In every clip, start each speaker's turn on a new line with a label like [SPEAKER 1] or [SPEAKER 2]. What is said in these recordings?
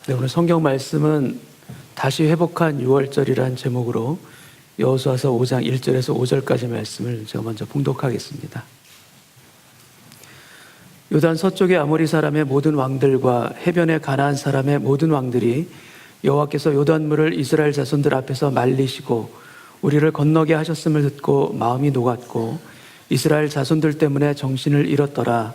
[SPEAKER 1] 네, 오늘 성경 말씀은 다시 회복한 6월절이라는 제목으로 여호수아서 5장 1절에서 5절까지 말씀을 제가 먼저 봉독하겠습니다. 요단 서쪽의 아모리 사람의 모든 왕들과 해변의 가나안 사람의 모든 왕들이 여호와께서 요단물을 이스라엘 자손들 앞에서 말리시고 우리를 건너게 하셨음을 듣고 마음이 녹았고 이스라엘 자손들 때문에 정신을 잃었더라.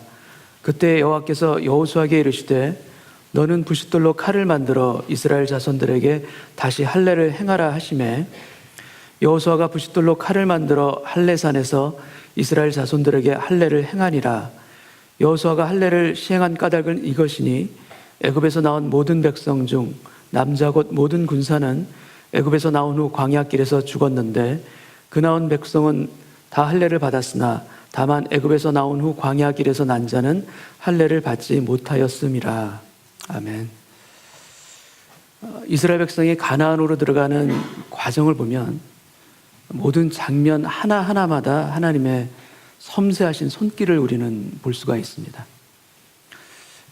[SPEAKER 1] 그때 여호와께서 여호수아에게 이르시되 너는 부싯돌로 칼을 만들어 이스라엘 자손들에게 다시 할례를 행하라 하시매 여호수아가 부싯돌로 칼을 만들어 할례산에서 이스라엘 자손들에게 할례를 행하니라. 여호수아가 할례를 시행한 까닭은 이것이니 애굽에서 나온 모든 백성 중 남자 곧 모든 군사는 애굽에서 나온 후 광야길에서 죽었는데 그 나온 백성은 다 할례를 받았으나 다만 애굽에서 나온 후 광야길에서 난 자는 할례를 받지 못하였음이라. 아멘. 이스라엘 백성이 가나안으로 들어가는 과정을 보면 모든 장면 하나하나마다 하나님의 섬세하신 손길을 우리는 볼 수가 있습니다.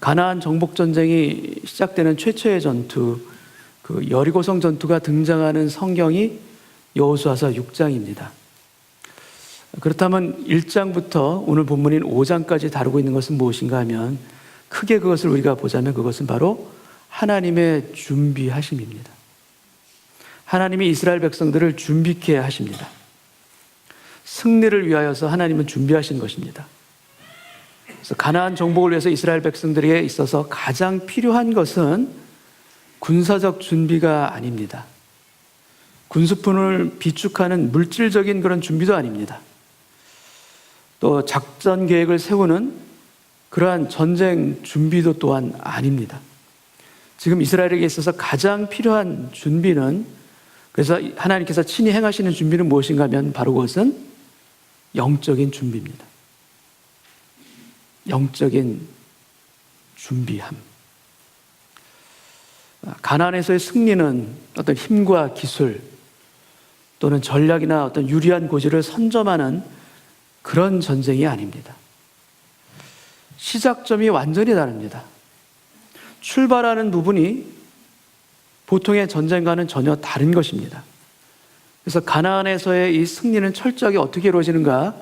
[SPEAKER 1] 가나안 정복 전쟁이 시작되는 최초의 전투, 그 여리고성 전투가 등장하는 성경이 여호수아서 6장입니다. 그렇다면 1장부터 오늘 본문인 5장까지 다루고 있는 것은 무엇인가 하면 크게 그것을 우리가 보자면 그것은 바로 하나님의 준비하심입니다. 하나님이 이스라엘 백성들을 준비케 하십니다. 승리를 위하여서 하나님은 준비하신 것입니다. 그래서 가나안 정복을 위해서 이스라엘 백성들에게 있어서 가장 필요한 것은 군사적 준비가 아닙니다. 군수품을 비축하는 물질적인 그런 준비도 아닙니다. 또 작전 계획을 세우는 그러한 전쟁 준비도 또한 아닙니다. 지금 이스라엘에게 있어서 가장 필요한 준비는, 그래서 하나님께서 친히 행하시는 준비는 무엇인가 하면 바로 그것은 영적인 준비입니다. 영적인 준비함. 가나안에서의 승리는 어떤 힘과 기술 또는 전략이나 어떤 유리한 고지를 선점하는 그런 전쟁이 아닙니다. 시작점이 완전히 다릅니다. 출발하는 부분이 보통의 전쟁과는 전혀 다른 것입니다. 그래서 가나안에서의 이 승리는 철저하게 어떻게 이루어지는가?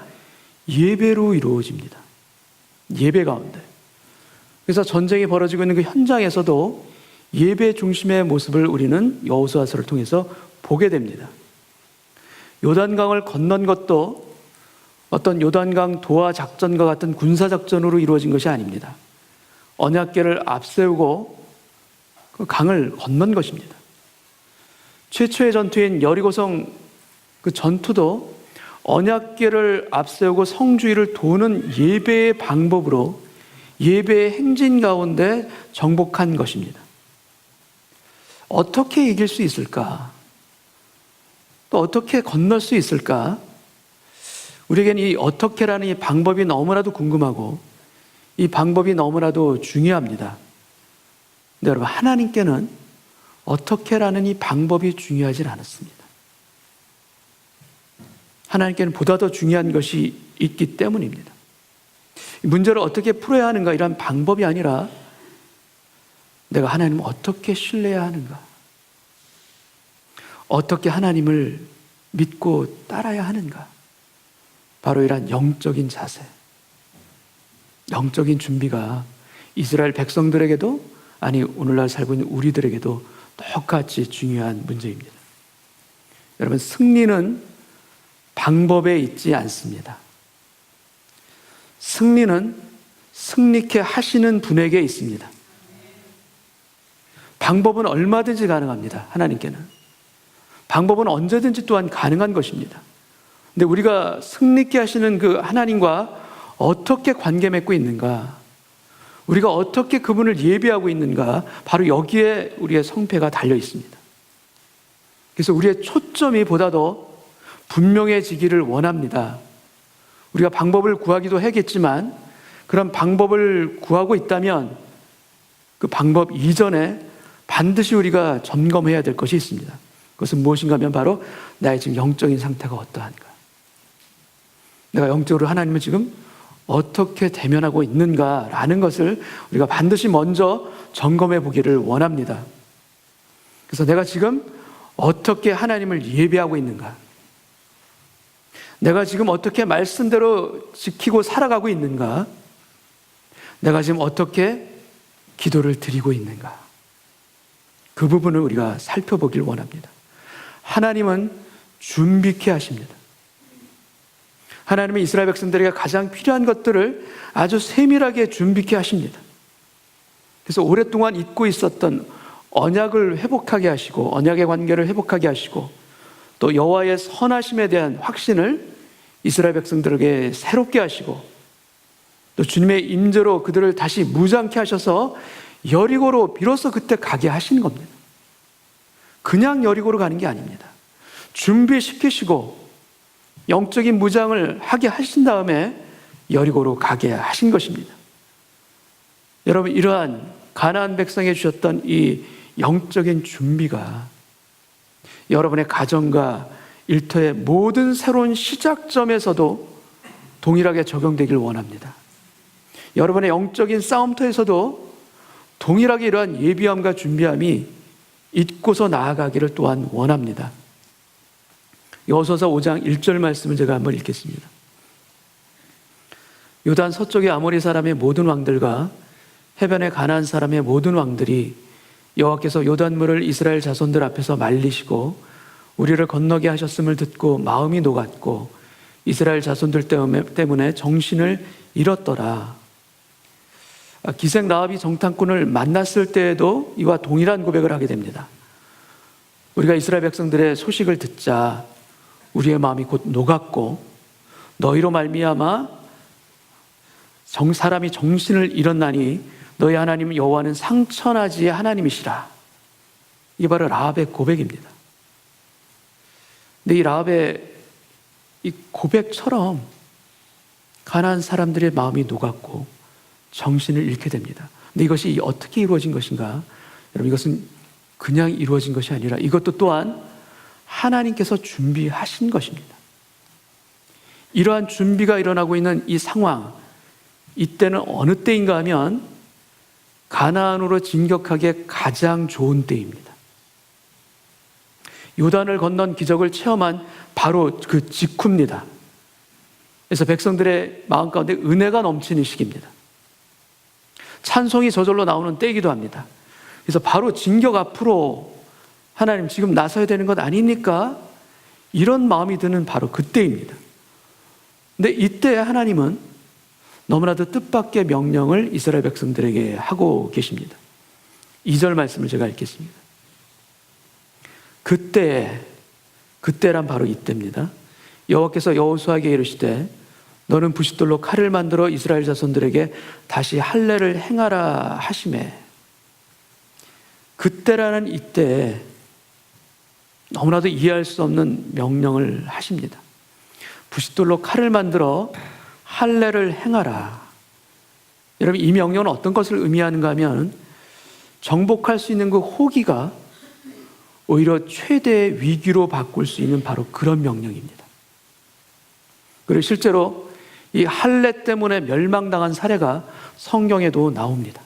[SPEAKER 1] 예배로 이루어집니다. 예배 가운데. 그래서 전쟁이 벌어지고 있는 그 현장에서도 예배 중심의 모습을 우리는 여호수아서를 통해서 보게 됩니다. 요단강을 건넌 것도 어떤 요단강 도하 작전과 같은 군사작전으로 이루어진 것이 아닙니다. 언약궤를 앞세우고 그 강을 건넌 것입니다. 최초의 전투인 여리고성 그 전투도 언약궤를 앞세우고 성주위를 도는 예배의 방법으로 예배의 행진 가운데 정복한 것입니다. 어떻게 이길 수 있을까? 또 어떻게 건널 수 있을까? 우리에게는 이 어떻게라는 이 방법이 너무나도 궁금하고 이 방법이 너무나도 중요합니다. 근데 여러분, 하나님께는 어떻게라는 이 방법이 중요하진 않았습니다. 하나님께는 보다 더 중요한 것이 있기 때문입니다. 문제를 어떻게 풀어야 하는가 이런 방법이 아니라 내가 하나님을 어떻게 신뢰해야 하는가, 어떻게 하나님을 믿고 따라야 하는가, 바로 이러한 영적인 자세, 영적인 준비가 이스라엘 백성들에게도, 아니 오늘날 살고 있는 우리들에게도 똑같이 중요한 문제입니다. 여러분, 승리는 방법에 있지 않습니다. 승리는 승리케 하시는 분에게 있습니다. 방법은 얼마든지 가능합니다. 하나님께는 방법은 언제든지 또한 가능한 것입니다. 근데 우리가 승리케 하시는 그 하나님과 어떻게 관계 맺고 있는가, 우리가 어떻게 그분을 예배하고 있는가, 바로 여기에 우리의 성패가 달려 있습니다. 그래서 우리의 초점이 보다 더 분명해지기를 원합니다. 우리가 방법을 구하기도 하겠지만 그런 방법을 구하고 있다면 그 방법 이전에 반드시 우리가 점검해야 될 것이 있습니다. 그것은 무엇인가 하면 바로 나의 지금 영적인 상태가 어떠한가, 내가 영적으로 하나님을 지금 어떻게 대면하고 있는가라는 것을 우리가 반드시 먼저 점검해 보기를 원합니다. 그래서 내가 지금 어떻게 하나님을 예배하고 있는가? 내가 지금 어떻게 말씀대로 지키고 살아가고 있는가? 내가 지금 어떻게 기도를 드리고 있는가? 그 부분을 우리가 살펴보길 원합니다. 하나님은 준비케 하십니다. 하나님은 이스라엘 백성들에게 가장 필요한 것들을 아주 세밀하게 준비케 하십니다. 그래서 오랫동안 잊고 있었던 언약을 회복하게 하시고, 언약의 관계를 회복하게 하시고, 또 여호와의 선하심에 대한 확신을 이스라엘 백성들에게 새롭게 하시고, 또 주님의 임재로 그들을 다시 무장케 하셔서 여리고로 비로소 그때 가게 하신 겁니다. 그냥 여리고로 가는 게 아닙니다. 준비시키시고 영적인 무장을 하게 하신 다음에 여리고로 가게 하신 것입니다. 여러분, 이러한 가나안 백성에 주셨던 이 영적인 준비가 여러분의 가정과 일터의 모든 새로운 시작점에서도 동일하게 적용되길 원합니다. 여러분의 영적인 싸움터에서도 동일하게 이러한 예비함과 준비함이 잊고서 나아가기를 또한 원합니다. 여호수아서 5장 1절 말씀을 제가 한번 읽겠습니다. 요단 서쪽의 아모리 사람의 모든 왕들과 해변의 가나안 사람의 모든 왕들이 여호와께서 요단물을 이스라엘 자손들 앞에서 말리시고 우리를 건너게 하셨음을 듣고 마음이 녹았고 이스라엘 자손들 때문에 정신을 잃었더라. 기생 라합이 정탐꾼을 만났을 때에도 이와 동일한 고백을 하게 됩니다. 우리가 이스라엘 백성들의 소식을 듣자 우리의 마음이 곧 녹았고 너희로 말미암아 사람이 정신을 잃었나니 너희 하나님 여호와는 상천하지의 하나님이시라. 이게 바로 라합의 고백입니다. 근데 이 라합의 이 고백처럼 가나안 사람들의 마음이 녹았고 정신을 잃게 됩니다. 근데 이것이 어떻게 이루어진 것인가? 여러분, 이것은 그냥 이루어진 것이 아니라 이것도 또한 하나님께서 준비하신 것입니다. 이러한 준비가 일어나고 있는 이 상황, 이때는 어느 때인가 하면 가나안으로 진격하기에 가장 좋은 때입니다. 요단을 건넌 기적을 체험한 바로 그 직후입니다. 그래서 백성들의 마음 가운데 은혜가 넘치는 시기입니다. 찬송이 저절로 나오는 때이기도 합니다. 그래서 바로 진격 앞으로 하나님 지금 나서야 되는 것 아닙니까? 이런 마음이 드는 바로 그때입니다. 근데 이때 하나님은 너무나도 뜻밖의 명령을 이스라엘 백성들에게 하고 계십니다. 2절 말씀을 제가 읽겠습니다. 그때란 바로 이때입니다. 여호와께서 여호수아에게 이르시되 너는 부싯돌로 칼을 만들어 이스라엘 자손들에게 다시 할례를 행하라 하시매. 그때라는 이때 너무나도 이해할 수 없는 명령을 하십니다. 부싯돌로 칼을 만들어 할례를 행하라. 여러분, 이 명령은 어떤 것을 의미하는가 하면 정복할 수 있는 그 호기가 오히려 최대의 위기로 바꿀 수 있는 바로 그런 명령입니다. 그리고 실제로 이 할례 때문에 멸망당한 사례가 성경에도 나옵니다.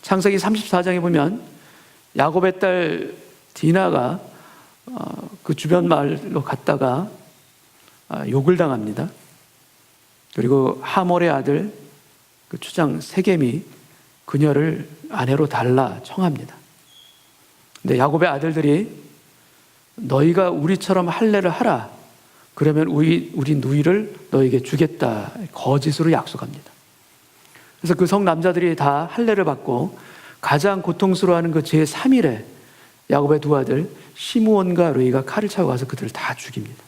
[SPEAKER 1] 창세기 34장에 보면 야곱의 딸 디나가 그 주변 마을로 갔다가 욕을 당합니다. 그리고 하몰의 아들 그 추장 세겜이 그녀를 아내로 달라 청합니다. 근데 야곱의 아들들이 너희가 우리처럼 할례를 하라. 그러면 우리 누이를 너에게 주겠다. 거짓으로 약속합니다. 그래서 그 성 남자들이 다 할례를 받고 가장 고통스러워하는 그 제3일에 야곱의 두 아들 시므온과 르이가 칼을 차고 가서 그들을 다 죽입니다.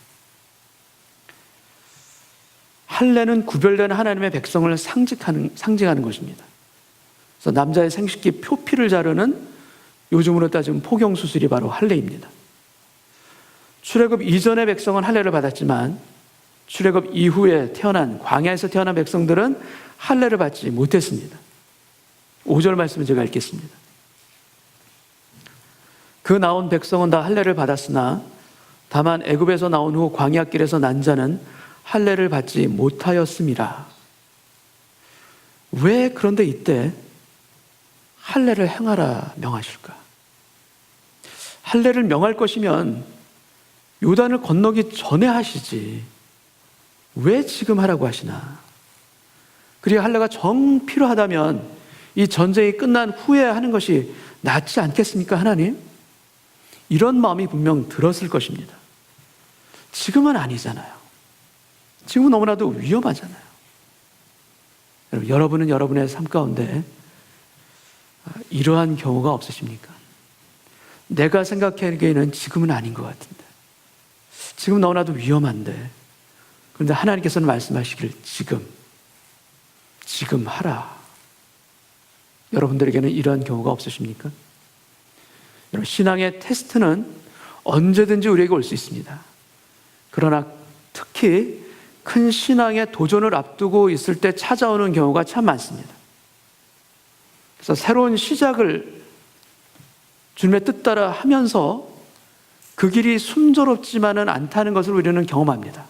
[SPEAKER 1] 할례는 구별된 하나님의 백성을 상징하는 것입니다. 그래서 남자의 생식기 표피를 자르는 요즘으로 따지면 포경수술이 바로 할례입니다. 출애굽 이전의 백성은 할례를 받았지만 출애굽 이후에 광야에서 태어난 백성들은 할례를 받지 못했습니다. 5절 말씀을 제가 읽겠습니다. 그 나온 백성은 다 할례를 받았으나 다만 애굽에서 나온 후 광야길에서 난 자는 할례를 받지 못하였음이라. 왜 그런데 이때 할례를 행하라 명하실까? 할례를 명할 것이면 요단을 건너기 전에 하시지 왜 지금 하라고 하시나? 그리고 할례가 정 필요하다면 이 전쟁이 끝난 후에 하는 것이 낫지 않겠습니까, 하나님? 이런 마음이 분명 들었을 것입니다. 지금은 아니잖아요. 지금은 너무나도 위험하잖아요. 여러분은 여러분의 삶 가운데 이러한 경우가 없으십니까? 내가 생각하기에는 지금은 아닌 것 같은데, 지금 너무나도 위험한데, 그런데 하나님께서는 말씀하시길 지금 하라. 여러분들에게는 이러한 경우가 없으십니까? 여러분, 신앙의 테스트는 언제든지 우리에게 올 수 있습니다. 그러나 특히 큰 신앙의 도전을 앞두고 있을 때 찾아오는 경우가 참 많습니다. 그래서 새로운 시작을 주님의 뜻 따라 하면서 그 길이 순조롭지만은 않다는 것을 우리는 경험합니다.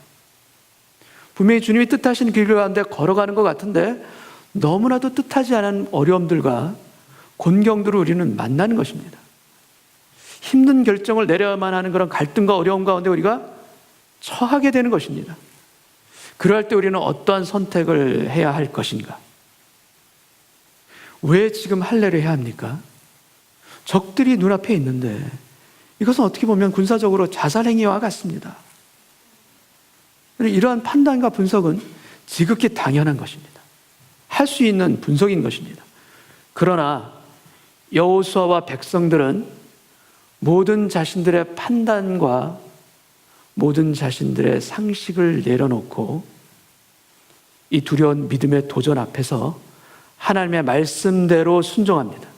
[SPEAKER 1] 분명히 주님이 뜻하신 길 가운데 걸어가는 것 같은데 너무나도 뜻하지 않은 어려움들과 곤경들을 우리는 만나는 것입니다. 힘든 결정을 내려야만 하는 그런 갈등과 어려움 가운데 우리가 처하게 되는 것입니다. 그럴 때 우리는 어떠한 선택을 해야 할 것인가? 왜 지금 할례를 해야 합니까? 적들이 눈앞에 있는데 이것은 어떻게 보면 군사적으로 자살행위와 같습니다. 이러한 판단과 분석은 지극히 당연한 것입니다. 할 수 있는 분석인 것입니다. 그러나 여호수아와 백성들은 모든 자신들의 판단과 모든 자신들의 상식을 내려놓고 이 두려운 믿음의 도전 앞에서 하나님의 말씀대로 순종합니다.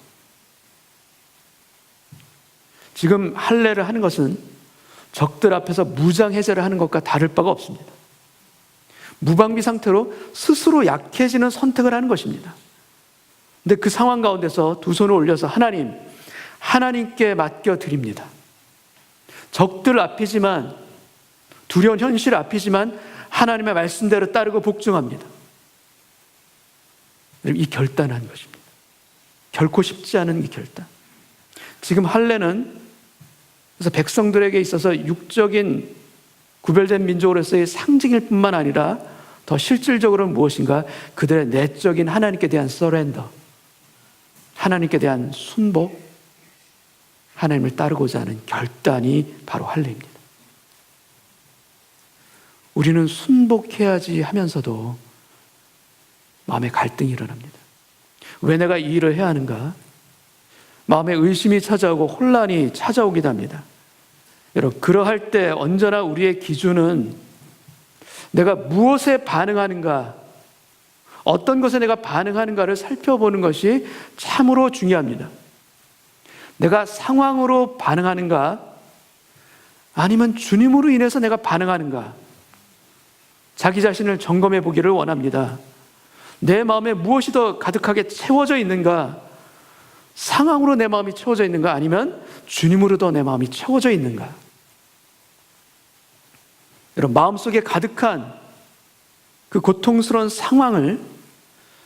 [SPEAKER 1] 지금 할례를 하는 것은 적들 앞에서 무장해제를 하는 것과 다를 바가 없습니다. 무방비 상태로 스스로 약해지는 선택을 하는 것입니다. 근데 그 상황 가운데서 두 손을 올려서 하나님께 맡겨드립니다. 적들 앞이지만, 두려운 현실 앞이지만 하나님의 말씀대로 따르고 복종합니다. 이 결단한 것입니다. 결코 쉽지 않은 이 결단. 지금 할례는 그래서 백성들에게 있어서 육적인 구별된 민족으로서의 상징일 뿐만 아니라 더 실질적으로는 무엇인가? 그들의 내적인 하나님께 대한 서렌더, 하나님께 대한 순복, 하나님을 따르고자 하는 결단이 바로 할례입니다. 우리는 순복해야지 하면서도 마음에 갈등이 일어납니다. 왜 내가 이 일을 해야 하는가? 마음에 의심이 찾아오고 혼란이 찾아오기도 합니다. 여러분, 그러할 때 언제나 우리의 기준은 내가 무엇에 반응하는가, 어떤 것에 내가 반응하는가를 살펴보는 것이 참으로 중요합니다. 내가 상황으로 반응하는가, 아니면 주님으로 인해서 내가 반응하는가, 자기 자신을 점검해 보기를 원합니다. 내 마음에 무엇이 더 가득하게 채워져 있는가? 상황으로 내 마음이 채워져 있는가? 아니면 주님으로도 내 마음이 채워져 있는가? 여러분, 마음속에 가득한 그 고통스러운 상황을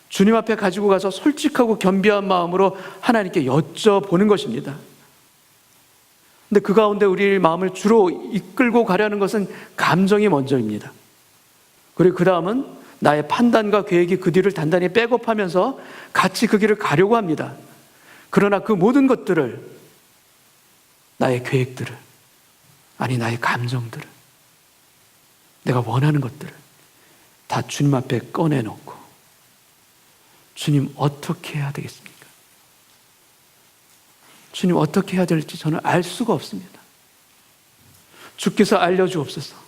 [SPEAKER 1] 주님 앞에 가지고 가서 솔직하고 겸비한 마음으로 하나님께 여쭤보는 것입니다. 근데 그 가운데 우리 마음을 주로 이끌고 가려는 것은 감정이 먼저입니다. 그리고 그 다음은 나의 판단과 계획이 그 뒤를 단단히 백업하면서 같이 그 길을 가려고 합니다. 그러나 그 모든 것들을, 나의 계획들을, 아니 나의 감정들을, 내가 원하는 것들을 다 주님 앞에 꺼내놓고, 주님 어떻게 해야 되겠습니까? 주님 어떻게 해야 될지 저는 알 수가 없습니다. 주께서 알려주옵소서.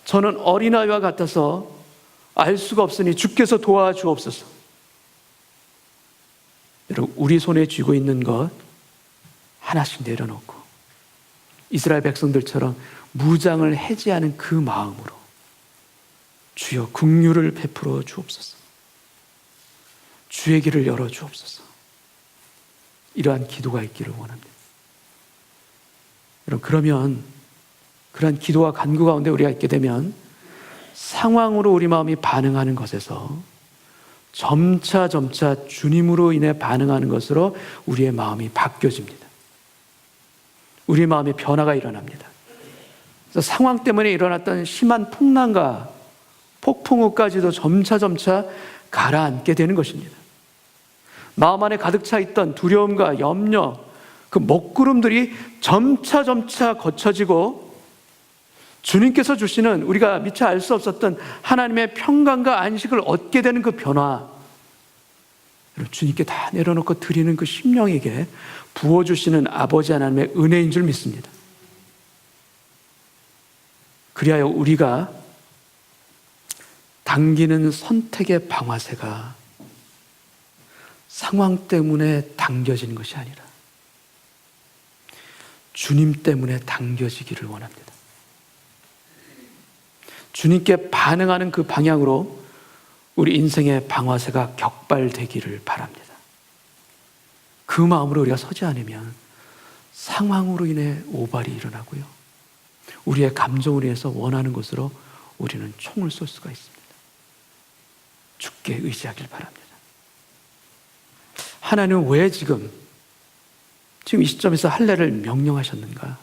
[SPEAKER 1] 저는 어린아이와 같아서 알 수가 없으니 주께서 도와주옵소서. 여러분, 우리 손에 쥐고 있는 것 하나씩 내려놓고 이스라엘 백성들처럼 무장을 해제하는 그 마음으로 주여 긍휼을 베풀어 주옵소서. 주의 길을 열어 주옵소서. 이러한 기도가 있기를 원합니다. 여러분, 그러면 그러한 기도와 간구 가운데 우리가 있게 되면 상황으로 우리 마음이 반응하는 것에서 점차 주님으로 인해 반응하는 것으로 우리의 마음이 바뀌어집니다. 우리 마음의 변화가 일어납니다. 그래서 상황 때문에 일어났던 심한 풍랑과 폭풍우까지도 점차 가라앉게 되는 것입니다. 마음 안에 가득 차 있던 두려움과 염려, 그 먹구름들이 점차 거쳐지고 주님께서 주시는 우리가 미처 알 수 없었던 하나님의 평강과 안식을 얻게 되는 그 변화, 주님께 다 내려놓고 드리는 그 심령에게 부어주시는 아버지 하나님의 은혜인 줄 믿습니다. 그리하여 우리가 당기는 선택의 방아쇠가 상황 때문에 당겨지는 것이 아니라 주님 때문에 당겨지기를 원합니다. 주님께 반응하는 그 방향으로 우리 인생의 방아쇠가 격발되기를 바랍니다. 그 마음으로 우리가 서지 않으면 상황으로 인해 오발이 일어나고요, 우리의 감정으로 인해서 원하는 것으로 우리는 총을 쏠 수가 있습니다. 주께 의지하길 바랍니다. 하나님은 왜 지금 이 시점에서 할례를 명령하셨는가?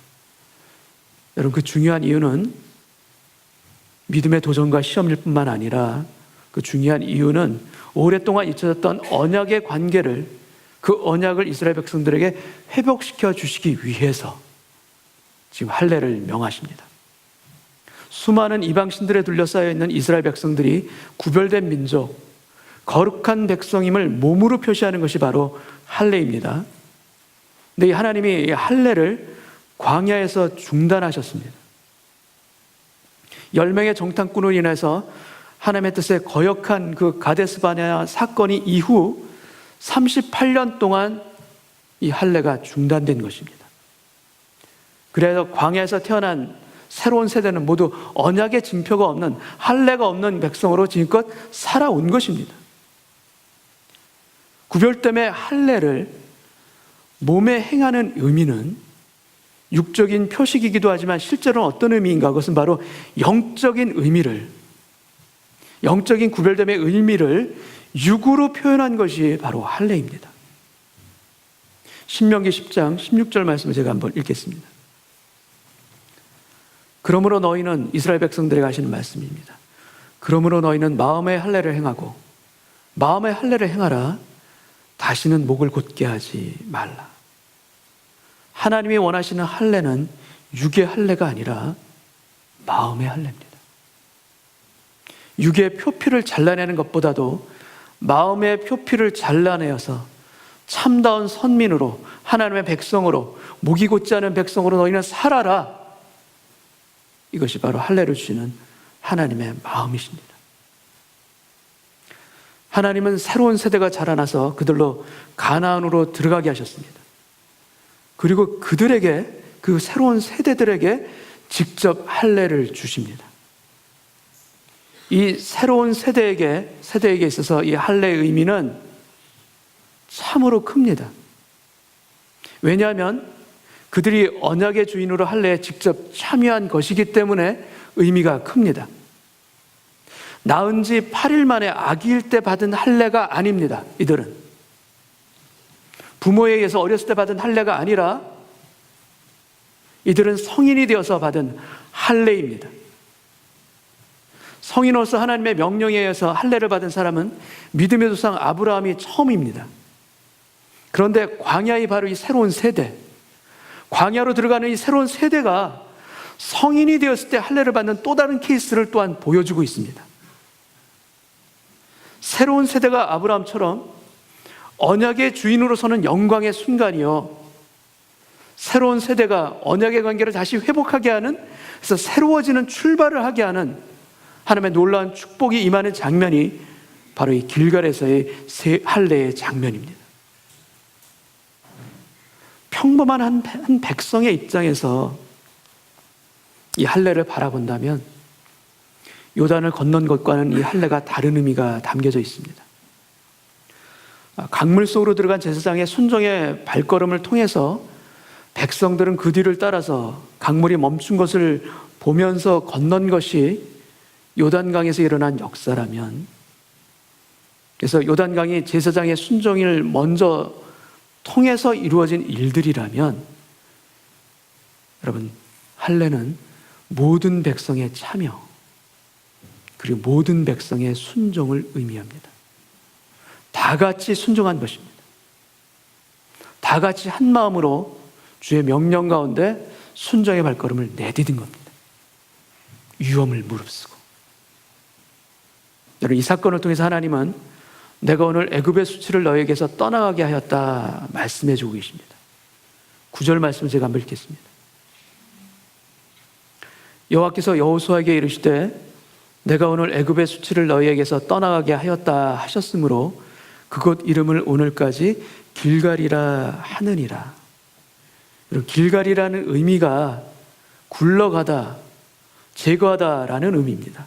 [SPEAKER 1] 여러분, 그 중요한 이유는 믿음의 도전과 시험일 뿐만 아니라 그 중요한 이유는 오랫동안 잊혀졌던 언약의 관계를, 그 언약을 이스라엘 백성들에게 회복시켜 주시기 위해서 지금 할례를 명하십니다. 수많은 이방신들에 둘러싸여 있는 이스라엘 백성들이 구별된 민족, 거룩한 백성임을 몸으로 표시하는 것이 바로 할례입니다. 근데 이 하나님이 할례를 광야에서 중단하셨습니다. 10명의 정탐꾼으로 인해서 하나님의 뜻에 거역한 그 가데스 바네아 사건이 이후 38년 동안 이 할례가 중단된 것입니다. 그래서 광야에서 태어난 새로운 세대는 모두 언약의 징표가 없는, 할례가 없는 백성으로 지금껏 살아온 것입니다. 구별됨의 할례를 몸에 행하는 의미는 육적인 표식이기도 하지만 실제로는 어떤 의미인가? 그것은 바로 영적인 의미를, 영적인 구별됨의 의미를 육으로 표현한 것이 바로 할례입니다. 신명기 10장 16절 말씀을 제가 한번 읽겠습니다. 그러므로 너희는, 이스라엘 백성들에게 하시는 말씀입니다. 그러므로 너희는 마음의 할례를 행하고 마음의 할례를 행하라. 다시는 목을 곧게 하지 말라. 하나님이 원하시는 할례는 육의 할례가 아니라 마음의 할례입니다. 육의 표피를 잘라내는 것보다도 마음의 표피를 잘라내어서 참다운 선민으로, 하나님의 백성으로, 목이 곧지 않은 백성으로 너희는 살아라. 이것이 바로 할례를 주시는 하나님의 마음이십니다. 하나님은 새로운 세대가 자라나서 그들로 가나안으로 들어가게 하셨습니다. 그리고 그들에게, 그 새로운 세대들에게 직접 할례를 주십니다. 이 새로운 세대에게 있어서 이 할례의 의미는 참으로 큽니다. 왜냐하면 그들이 언약의 주인으로 할례에 직접 참여한 것이기 때문에 의미가 큽니다. 낳은 지 8일 만에 아기일 때 받은 할례가 아닙니다. 이들은 부모에 의해서 어렸을 때 받은 할례가 아니라 이들은 성인이 되어서 받은 할례입니다. 성인으로서 하나님의 명령에 의해서 할례를 받은 사람은 믿음의 조상 아브라함이 처음입니다. 그런데 광야의 바로 이 새로운 세대, 광야로 들어가는 이 새로운 세대가 성인이 되었을 때 할례를 받는 또 다른 케이스를 또한 보여주고 있습니다. 새로운 세대가 아브라함처럼 언약의 주인으로 서는 영광의 순간이요, 새로운 세대가 언약의 관계를 다시 회복하게 하는, 그래서 새로워지는 출발을 하게 하는 하나님의 놀라운 축복이 임하는 장면이 바로 이 길갈에서의 할례의 장면입니다. 평범한 한 백성의 입장에서 이 할례를 바라본다면 요단을 건넌 것과는 이 할례가 다른 의미가 담겨져 있습니다. 강물 속으로 들어간 제사장의 순종의 발걸음을 통해서 백성들은 그 뒤를 따라서 강물이 멈춘 것을 보면서 건넌 것이 요단강에서 일어난 역사라면, 그래서 요단강이 제사장의 순종을 먼저 통해서 이루어진 일들이라면, 여러분, 할례는 모든 백성의 참여 그리고 모든 백성의 순종을 의미합니다. 다 같이 순종한 것입니다. 다 같이 한 마음으로 주의 명령 가운데 순종의 발걸음을 내디딘 겁니다. 위험을 무릅쓰고. 여러분, 이 사건을 통해서 하나님은 내가 오늘 애굽의 수치를 너에게서 떠나가게 하였다 말씀해 주고 계십니다. 9절 말씀을 제가 한번 읽겠습니다. 여호와께서 여호수아에게 이르시되 내가 오늘 애굽의 수치를 너희에게서 떠나가게 하였다 하셨으므로 그곳 이름을 오늘까지 길갈이라 하느니라. 길갈이라는 의미가 굴러가다, 제거하다라는 의미입니다.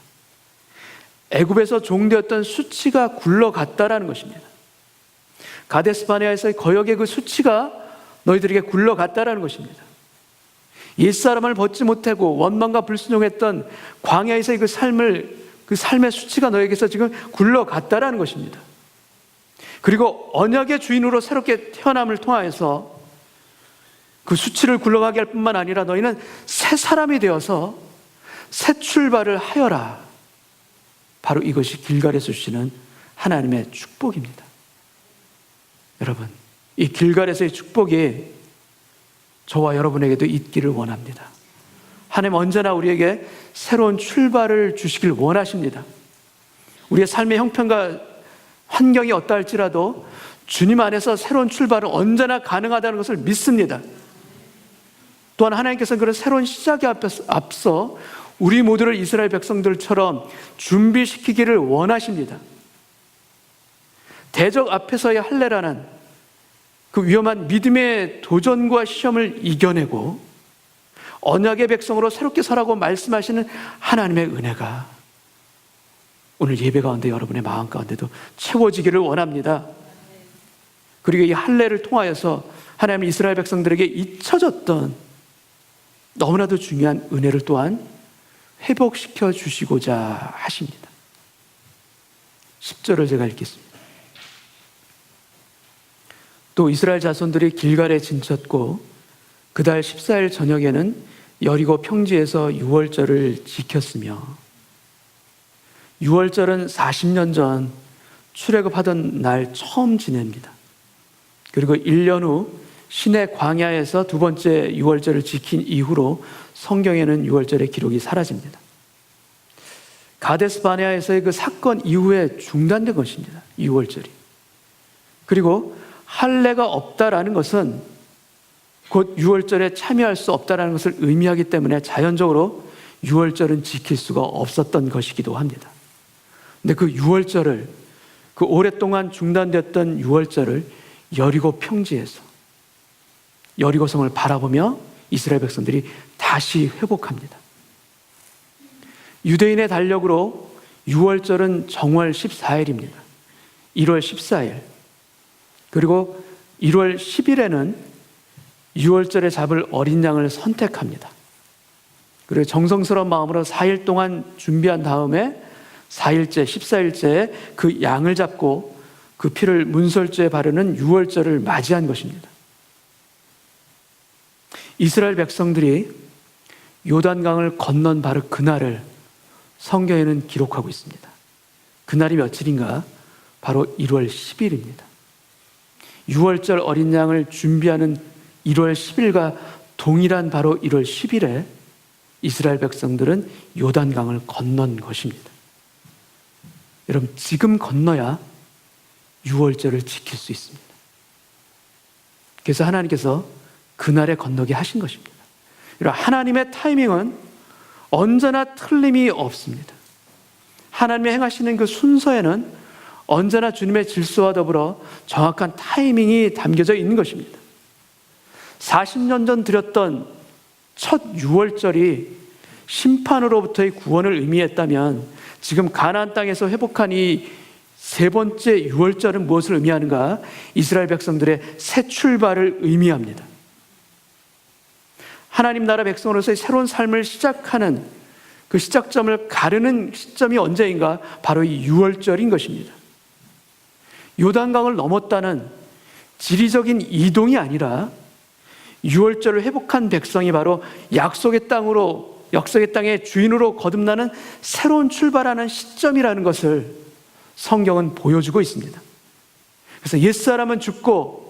[SPEAKER 1] 애굽에서 종되었던 수치가 굴러갔다라는 것입니다. 가데스바네아에서의 거역의 그 수치가 너희들에게 굴러갔다라는 것입니다. 옛사람을 벗지 못하고 원망과 불순종했던 광야에서의 그 삶의 수치가 너에게서 지금 굴러갔다라는 것입니다. 그리고 언약의 주인으로 새롭게 태어남을 통하여서 그 수치를 굴러가게 할 뿐만 아니라 너희는 새 사람이 되어서 새 출발을 하여라. 바로 이것이 길갈에서 주시는 하나님의 축복입니다. 여러분, 이 길갈에서의 축복이 저와 여러분에게도 있기를 원합니다. 하나님 언제나 우리에게 새로운 출발을 주시길 원하십니다. 우리의 삶의 형편과 환경이 어떠할지라도 주님 안에서 새로운 출발은 언제나 가능하다는 것을 믿습니다. 또한 하나님께서는 그런 새로운 시작에 앞서 우리 모두를 이스라엘 백성들처럼 준비시키기를 원하십니다. 대적 앞에서의 할례라는 그 위험한 믿음의 도전과 시험을 이겨내고 언약의 백성으로 새롭게 서라고 말씀하시는 하나님의 은혜가 오늘 예배 가운데 여러분의 마음 가운데도 채워지기를 원합니다. 그리고 이 할례를 통하여서 하나님 이스라엘 백성들에게 잊혀졌던 너무나도 중요한 은혜를 또한 회복시켜 주시고자 하십니다. 10절을 제가 읽겠습니다. 또 이스라엘 자손들이 길갈에 진쳤고 그달 14일 저녁에는 여리고 평지에서 유월절을 지켰으며, 유월절은 40년 전 출애굽하던 날 처음 지냅니다. 그리고 1년 후 시내 광야에서 두 번째 유월절을 지킨 이후로 성경에는 유월절의 기록이 사라집니다. 가데스 바네아에서의 그 사건 이후에 중단된 것입니다. 유월절이. 그리고 할례가 없다라는 것은 곧 유월절에 참여할 수 없다라는 것을 의미하기 때문에 자연적으로 유월절은 지킬 수가 없었던 것이기도 합니다. 근데 그 유월절을, 그 오랫동안 중단됐던 유월절을 여리고 평지에서 여리고성을 바라보며 이스라엘 백성들이 다시 회복합니다. 유대인의 달력으로 유월절은 정월 14일입니다. 1월 14일. 그리고 1월 10일에는 유월절에 잡을 어린 양을 선택합니다. 그리고 정성스러운 마음으로 4일 동안 준비한 다음에 4일째, 14일째에 그 양을 잡고 그 피를 문설주에 바르는 유월절을 맞이한 것입니다. 이스라엘 백성들이 요단강을 건넌 바로 그날을 성경에는 기록하고 있습니다. 그날이 며칠인가? 바로 1월 10일입니다. 유월절 어린 양을 준비하는 1월 10일과 동일한 바로 1월 10일에 이스라엘 백성들은 요단강을 건넌 것입니다. 여러분, 지금 건너야 유월절을 지킬 수 있습니다. 그래서 하나님께서 그날에 건너게 하신 것입니다. 하나님의 타이밍은 언제나 틀림이 없습니다. 하나님이 행하시는 그 순서에는 언제나 주님의 질서와 더불어 정확한 타이밍이 담겨져 있는 것입니다. 40년 전 드렸던 첫 유월절이 심판으로부터의 구원을 의미했다면 지금 가나안 땅에서 회복한 이 세 번째 유월절은 무엇을 의미하는가? 이스라엘 백성들의 새 출발을 의미합니다. 하나님 나라 백성으로서의 새로운 삶을 시작하는 그 시작점을 가르는 시점이 언제인가? 바로 이 유월절인 것입니다. 요단강을 넘었다는 지리적인 이동이 아니라 유월절을 회복한 백성이 바로 약속의 땅의 주인으로 거듭나는 새로운 출발하는 시점이라는 것을 성경은 보여주고 있습니다. 그래서 옛사람은 죽고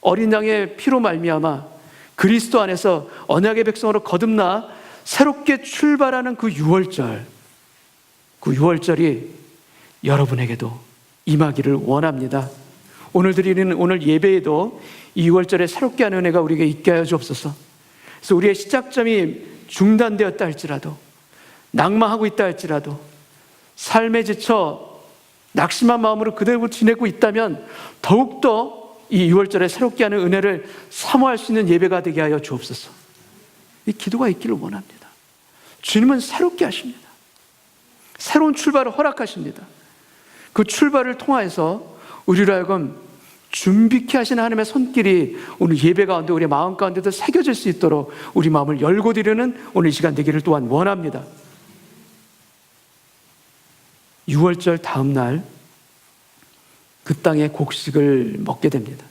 [SPEAKER 1] 어린 양의 피로 말미암아 그리스도 안에서 언약의 백성으로 거듭나 새롭게 출발하는 그 유월절이 여러분에게도 임하기를 원합니다. 오늘 드리는 오늘 예배에도 이 유월절에 새롭게 하는 은혜가 우리에게 있게 하여 주옵소서. 그래서 우리의 시작점이 중단되었다 할지라도, 낙마하고 있다 할지라도, 삶에 지쳐 낙심한 마음으로 그대로 지내고 있다면 더욱더 이 유월절에 새롭게 하는 은혜를 사모할 수 있는 예배가 되게 하여 주옵소서. 이 기도가 있기를 원합니다. 주님은 새롭게 하십니다. 새로운 출발을 허락하십니다. 그 출발을 통하여서 우리로 하여금 준비케 하시는 하나님의 손길이 오늘 예배 가운데 우리 마음 가운데도 새겨질 수 있도록 우리 마음을 열고 드리는 오늘 이 시간 되기를 또한 원합니다. 6월절 다음 날 그 땅의 곡식을 먹게 됩니다.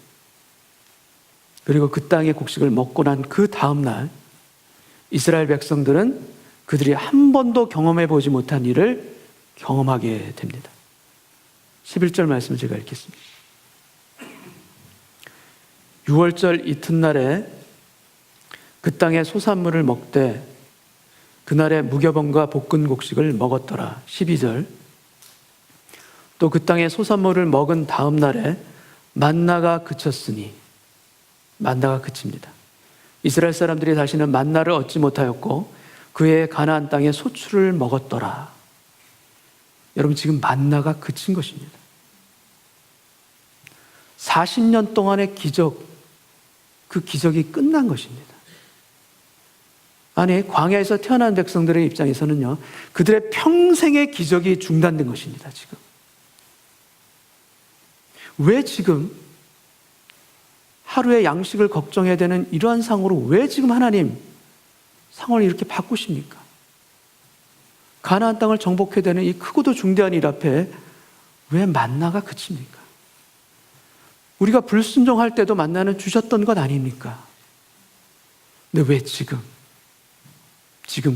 [SPEAKER 1] 그리고 그 땅의 곡식을 먹고 난 그 다음 날 이스라엘 백성들은 그들이 한 번도 경험해 보지 못한 일을 경험하게 됩니다. 11절 말씀을 제가 읽겠습니다. 6월절 이튿날에 그 땅의 소산물을 먹되 그날에 무교병과 볶은 곡식을 먹었더라. 12절. 또 그 땅의 소산물을 먹은 다음 날에 만나가 그쳤으니, 만나가 그칩니다. 이스라엘 사람들이 다시는 만나를 얻지 못하였고 그의 가나안 땅의 소출을 먹었더라. 여러분, 지금 만나가 그친 것입니다. 40년 동안의 기적, 그 기적이 끝난 것입니다. 아니, 광야에서 태어난 백성들의 입장에서는요, 그들의 평생의 기적이 중단된 것입니다. 지금 왜 지금 하루의 양식을 걱정해야 되는 이러한 상황으로 왜 지금 하나님 상황을 이렇게 바꾸십니까? 가나안 땅을 정복해야 되는 이 크고도 중대한 일 앞에 왜 만나가 그칩니까? 우리가 불순종할 때도 만나는 주셨던 것 아닙니까? 근데 왜 지금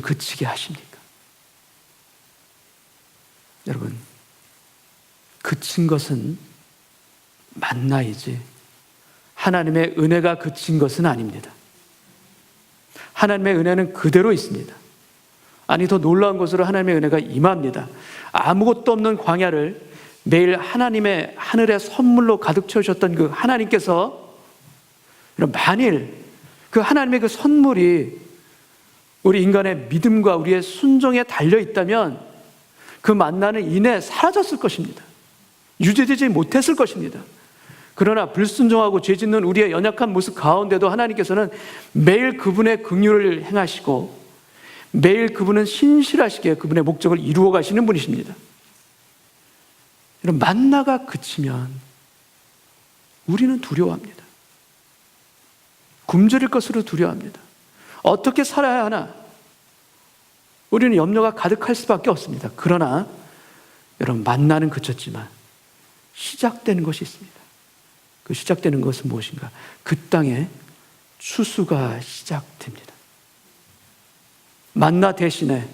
[SPEAKER 1] 그치게 하십니까? 여러분, 그친 것은 만나이지 하나님의 은혜가 그친 것은 아닙니다. 하나님의 은혜는 그대로 있습니다. 아니, 더 놀라운 것으로 하나님의 은혜가 임합니다. 아무것도 없는 광야를 매일 하나님의 하늘의 선물로 가득 채우셨던 그 하나님께서 만일 그 하나님의 그 선물이 우리 인간의 믿음과 우리의 순종에 달려 있다면 그 만나는 이내 사라졌을 것입니다. 유지되지 못했을 것입니다. 그러나 불순종하고 죄 짓는 우리의 연약한 모습 가운데도 하나님께서는 매일 그분의 긍휼을 행하시고 매일 그분은 신실하시게 그분의 목적을 이루어 가시는 분이십니다. 이런 만나가 그치면 우리는 두려워합니다. 굶주릴 것으로 두려워합니다. 어떻게 살아야 하나? 우리는 염려가 가득할 수밖에 없습니다. 그러나 여러분, 만나는 그쳤지만 시작되는 것이 있습니다. 그 시작되는 것은 무엇인가? 그 땅에 추수가 시작됩니다. 만나 대신에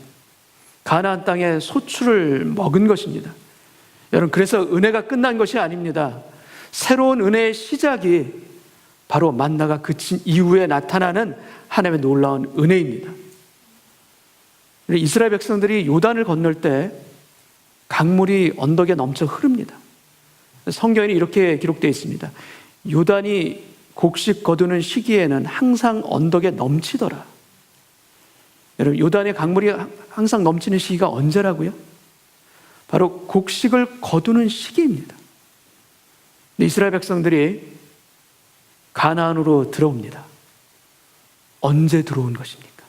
[SPEAKER 1] 가나안 땅의 소출을 먹은 것입니다. 여러분, 그래서 은혜가 끝난 것이 아닙니다. 새로운 은혜의 시작이 바로 만나가 그친 이후에 나타나는 하나님의 놀라운 은혜입니다. 이스라엘 백성들이 요단을 건널 때 강물이 언덕에 넘쳐 흐릅니다. 성경에는 이렇게 기록되어 있습니다. 요단이 곡식 거두는 시기에는 항상 언덕에 넘치더라. 여러분, 요단의 강물이 항상 넘치는 시기가 언제라고요? 바로 곡식을 거두는 시기입니다. 이스라엘 백성들이 가나안으로 들어옵니다. 언제 들어온 것입니까?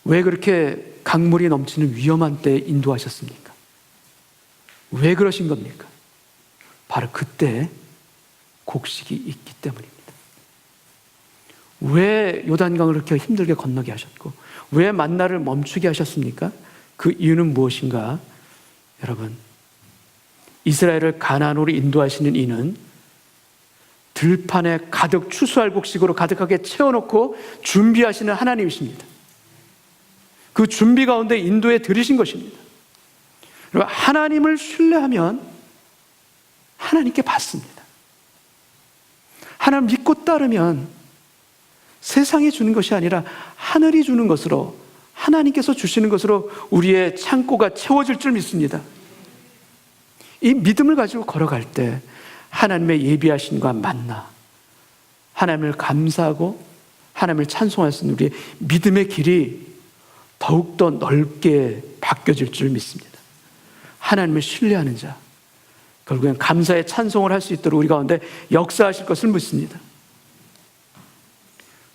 [SPEAKER 1] 왜 그렇게 강물이 넘치는 위험한 때에 인도하셨습니까? 왜 그러신 겁니까? 바로 그때 곡식이 있기 때문입니다. 왜 요단강을 그렇게 힘들게 건너게 하셨고 왜 만나를 멈추게 하셨습니까? 그 이유는 무엇인가? 여러분, 이스라엘을 가나안으로 인도하시는 이는 들판에 가득 추수할 곡식으로 가득하게 채워놓고 준비하시는 하나님이십니다. 그 준비 가운데 인도에 들이신 것입니다. 여러분, 하나님을 신뢰하면 하나님께 받습니다. 하나님 믿고 따르면 세상이 주는 것이 아니라 하늘이 주는 것으로, 하나님께서 주시는 것으로 우리의 창고가 채워질 줄 믿습니다. 이 믿음을 가지고 걸어갈 때 하나님의 예비하심과 만나, 하나님을 감사하고 하나님을 찬송할 수 있는 우리의 믿음의 길이 더욱더 넓게 바뀌어질 줄 믿습니다. 하나님을 신뢰하는 자, 결국엔 감사의 찬송을 할 수 있도록 우리 가운데 역사하실 것을 믿습니다.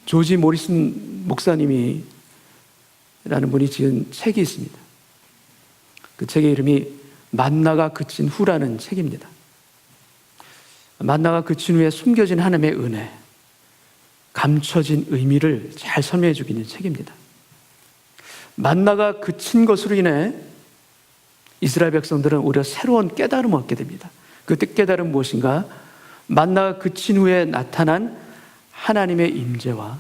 [SPEAKER 1] 조지 모리슨 목사님이 라는 분이 지은 책이 있습니다. 그 책의 이름이 만나가 그친 후라는 책입니다. 만나가 그친 후에 숨겨진 하나님의 은혜, 감춰진 의미를 잘 설명해 주고 있는 책입니다. 만나가 그친 것으로 인해 이스라엘 백성들은 오히려 새로운 깨달음을 얻게 됩니다. 그 깨달음은 무엇인가? 만나가 그친 후에 나타난 하나님의 임재와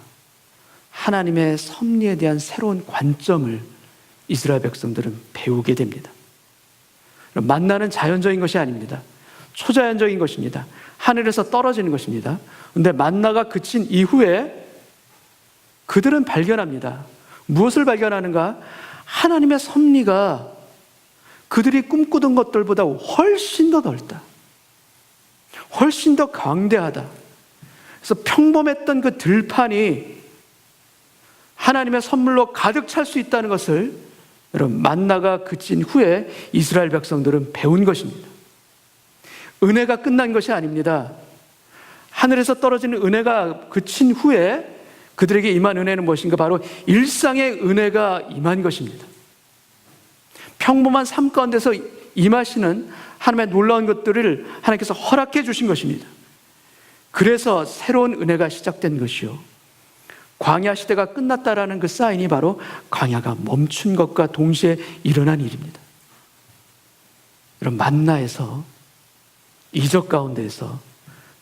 [SPEAKER 1] 하나님의 섭리에 대한 새로운 관점을 이스라엘 백성들은 배우게 됩니다. 만나는 자연적인 것이 아닙니다. 초자연적인 것입니다. 하늘에서 떨어지는 것입니다. 그런데 만나가 그친 이후에 그들은 발견합니다. 무엇을 발견하는가? 하나님의 섭리가 그들이 꿈꾸던 것들보다 훨씬 더 넓다, 훨씬 더 광대하다. 그래서 평범했던 그 들판이 하나님의 선물로 가득 찰 수 있다는 것을 여러분, 만나가 그친 후에 이스라엘 백성들은 배운 것입니다. 은혜가 끝난 것이 아닙니다. 하늘에서 떨어지는 은혜가 그친 후에 그들에게 임한 은혜는 무엇인가? 바로 일상의 은혜가 임한 것입니다. 평범한 삶 가운데서 임하시는 하나님의 놀라운 것들을 하나님께서 허락해 주신 것입니다. 그래서 새로운 은혜가 시작된 것이요, 광야 시대가 끝났다라는 그 사인이 바로 광야가 멈춘 것과 동시에 일어난 일입니다. 여러분, 만나에서, 이적 가운데에서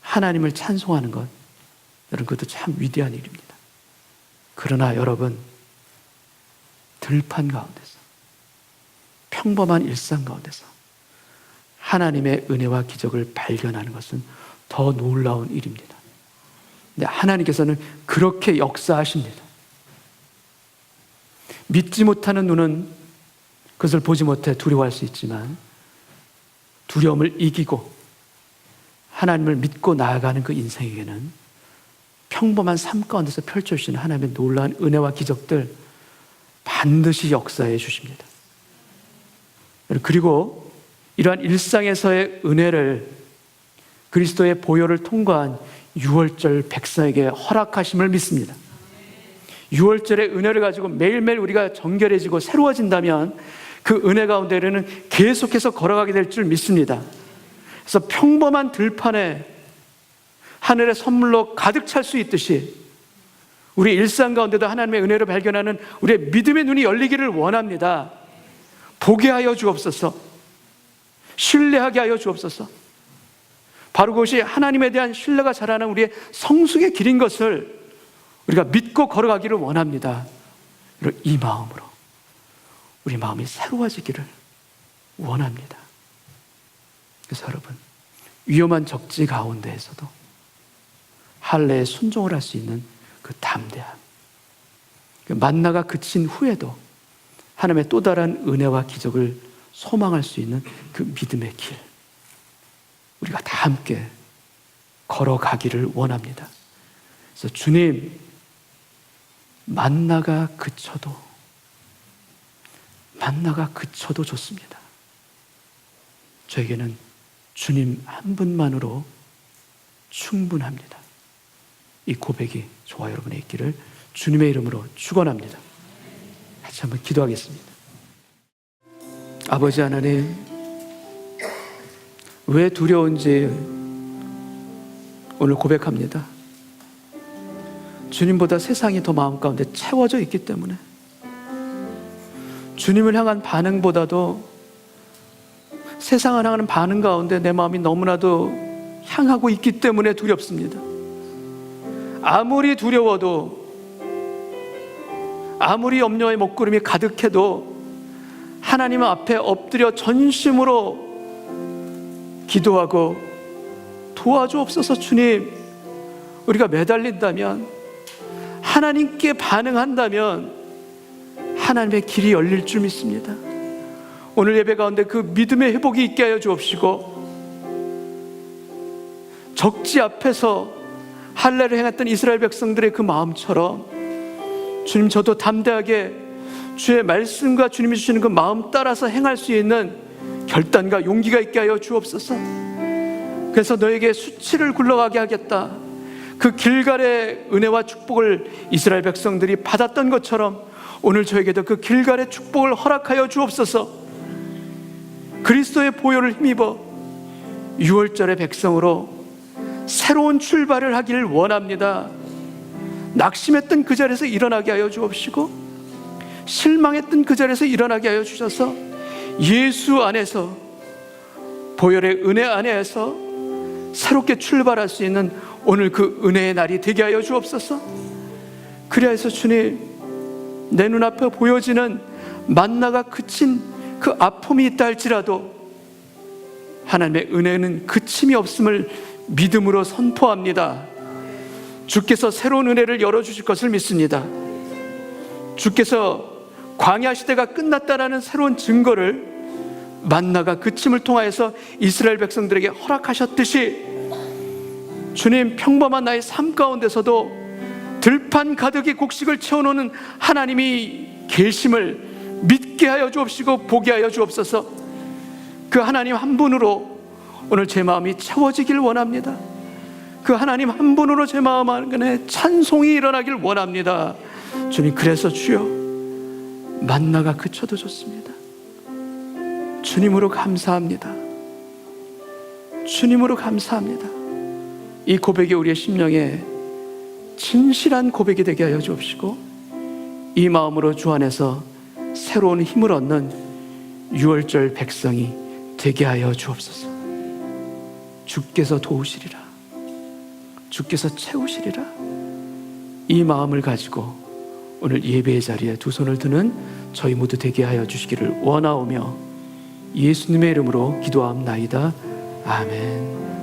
[SPEAKER 1] 하나님을 찬송하는 것, 여러분, 그것도 참 위대한 일입니다. 그러나 여러분, 들판 가운데서, 평범한 일상 가운데서 하나님의 은혜와 기적을 발견하는 것은 더 놀라운 일입니다. 근데 하나님께서는 그렇게 역사하십니다. 믿지 못하는 눈은 그것을 보지 못해 두려워할 수 있지만 두려움을 이기고 하나님을 믿고 나아가는 그 인생에게는 평범한 삶 가운데서 펼쳐주시는 하나님의 놀라운 은혜와 기적들 반드시 역사해 주십니다. 그리고 이러한 일상에서의 은혜를 그리스도의 보혈을 통과한 유월절 백성에게 허락하심을 믿습니다. 유월절의 은혜를 가지고 매일매일 우리가 정결해지고 새로워진다면 그 은혜 가운데는 계속해서 걸어가게 될 줄 믿습니다. 그래서 평범한 들판에 하늘의 선물로 가득 찰 수 있듯이 우리 일상 가운데도 하나님의 은혜를 발견하는 우리의 믿음의 눈이 열리기를 원합니다. 보게 하여 주옵소서. 신뢰하게 하여 주옵소서. 바로 그것이 하나님에 대한 신뢰가 자라는 우리의 성숙의 길인 것을 우리가 믿고 걸어가기를 원합니다. 이 마음으로 우리 마음이 새로워지기를 원합니다. 그래서 여러분, 위험한 적지 가운데에서도 할례에 순종을 할 수 있는 그 담대함, 그 만나가 그친 후에도 하나님의 또 다른 은혜와 기적을 소망할 수 있는 그 믿음의 길, 우리가 다 함께 걸어가기를 원합니다. 그래서 주님, 만나가 그쳐도 좋습니다. 저에게는 주님 한 분만으로 충분합니다. 이 고백이 저와 여러분의 있기를 주님의 이름으로 축원합니다. 같이 한번 기도하겠습니다. 아버지 하나님, 왜 두려운지 오늘 고백합니다. 주님보다 세상이 더 마음 가운데 채워져 있기 때문에, 주님을 향한 반응보다도 세상을 향하는 반응 가운데 내 마음이 너무나도 향하고 있기 때문에 두렵습니다. 아무리 두려워도, 아무리 염려의 먹구름이 가득해도 하나님 앞에 엎드려 전심으로 기도하고 도와주옵소서. 주님, 우리가 매달린다면, 하나님께 반응한다면 하나님의 길이 열릴 줄 믿습니다. 오늘 예배 가운데 그 믿음의 회복이 있게 하여 주옵시고, 적지 앞에서 할례를 행했던 이스라엘 백성들의 그 마음처럼 주님, 저도 담대하게 주의 말씀과 주님이 주시는 그 마음 따라서 행할 수 있는 결단과 용기가 있게 하여 주옵소서. 그래서 너에게 수치를 굴러가게 하겠다, 그 길갈의 은혜와 축복을 이스라엘 백성들이 받았던 것처럼 오늘 저에게도 그 길갈의 축복을 허락하여 주옵소서. 그리스도의 보혈을 힘입어 6월절의 백성으로 새로운 출발을 하기를 원합니다. 낙심했던 그 자리에서 일어나게 하여 주옵시고, 실망했던 그 자리에서 일어나게 하여 주셔서 예수 안에서, 보혈의 은혜 안에서 새롭게 출발할 수 있는 오늘 그 은혜의 날이 되게 하여 주옵소서. 그리하여 주님, 내 눈앞에 보여지는 만나가 그친 그 아픔이 있다 할지라도 하나님의 은혜는 그침이 없음을 믿음으로 선포합니다. 주께서 새로운 은혜를 열어주실 것을 믿습니다. 주께서 광야 시대가 끝났다라는 새로운 증거를 만나가 그침을 통하여서 이스라엘 백성들에게 허락하셨듯이, 주님, 평범한 나의 삶 가운데서도 들판 가득히 곡식을 채워놓는 하나님이 계심을 믿게 하여 주옵시고 보게 하여 주옵소서. 그 하나님 한 분으로 오늘 제 마음이 채워지길 원합니다. 그 하나님 한 분으로 제 마음 안에 찬송이 일어나길 원합니다. 주님, 그래서 주여, 만나가 그쳐도 좋습니다. 주님으로 감사합니다. 주님으로 감사합니다. 이 고백이 우리의 심령에 진실한 고백이 되게 하여 주옵시고, 이 마음으로 주 안에서 새로운 힘을 얻는 6월절 백성이 되게 하여 주옵소서. 주께서 도우시리라, 주께서 채우시리라, 이 마음을 가지고 오늘 예배의 자리에 두 손을 드는 저희 모두 되게 하여 주시기를 원하오며 예수님의 이름으로 기도함나이다. 아멘.